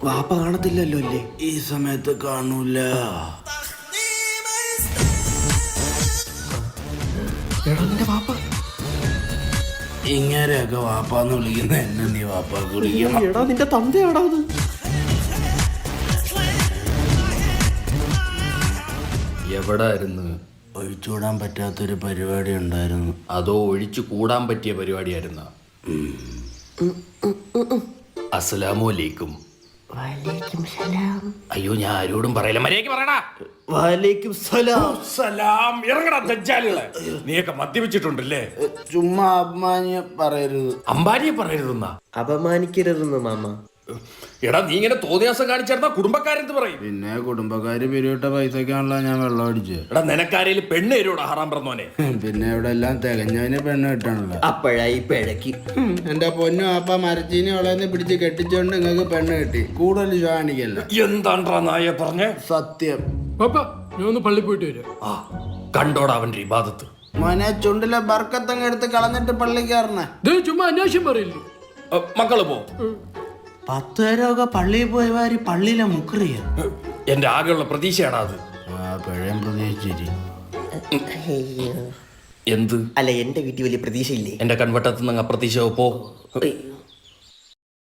വാപ്പ കാണത്തില്ലല്ലോ അല്ലേ? ഈ സമയത്ത് കാണൂല. എടാ നിന്റെ വാപ്പ. ഇങ്ങനെയൊക്കെ വാപ്പാന്ന് വിളിക്കുന്ന എന്നെ നീ വാപ്പാക്ക് വിളിക്കണം. എടാ നിന്റെ തന്തയാടാ അത്. എവിടായിരുന്നു? ഒഴിച്ചുകൂടാൻ പറ്റാത്തൊരു പരിപാടി ഉണ്ടായിരുന്നു. അതോ ഒഴിച്ചു കൂടാൻ പറ്റിയ പരിപാടിയായിരുന്ന? അസ്സലാമു അലൈക്കും. അയ്യോ ഞാൻ ആരോടും പറയില്ല, മര്യാദയ്ക്ക് പറയടാ. വലൈക്കും സലാം. സലാം. ഇറങ്ങടാ ദജ്ജാലുകളെ. നീയൊക്കെ മദ്യപിച്ചിട്ടുണ്ടല്ലേ? ചുമ്മാ അഭിമാനി പറയരുത്. അമ്പാനിയെ പറയരുതെന്നാ? അപമാനിക്കരുതെന്ന് മാമ. എടാ നീ ഇങ്ങനെ തോന്നിയാസം കാണിച്ചിരുന്ന കുടുംബക്കാരെന്ത് പറയും? പിന്നെ കുടുംബക്കാര് പിരിവിട്ട പൈസക്കാണല്ലോ ഞാൻ വെള്ളം അടിച്ചത്. എടാ നിനക്കാരേലും പെണ്ണ് തരൂടാ ഹറാം പറഞ്ഞോനെ? പിന്നെ ഇവിടെ എല്ലാം തികഞ്ഞതിന് പെണ്ണ് കിട്ടണല്ലോ. അപ്പോഴായി പിഴക്കി. എന്റെ പൊന്നു അപ്പ മരച്ചീനി വളർന്ന് പിടിച്ച് കെട്ടിച്ചോണ്ട് നിങ്ങൾക്ക് പെണ്ണ് കിട്ടി. കൂടുതൽ കാണിക്കല്ല. എന്താണ്ടാ നായ പറഞ്ഞേ? സത്യം. ഞാൻ ഒന്ന് പള്ളി പോയിട്ട് വരാം. ആ കണ്ടോടാ അവന്റെ ഇബാദത്ത്. മോനെ ചുണ്ടിലെ ബർക്കത്തങ്ങ് എടുത്ത് കളഞ്ഞിട്ട് പള്ളിക്കാരനെ ചുമ്മാ അന്വേഷണം പറയില്ലേ? മക്കള് പോ. 10 പേരൊക്കെ പള്ളിയിൽ പോയി വാരി പള്ളിയിലെ മുക്കറിയ. എന്റെ ആകെയുള്ള പ്രതീക്ഷയാടാ അത്. പഴയം പ്രതീക്ഷിച്ചിരി. എന്ത്? അല്ല എന്റെ വീട്ടിൽ വലിയ പ്രതീക്ഷയില്ലേ? എന്റെ കൺവട്ടത്തുനിന്ന് അപ്രതീക്ഷ പോ.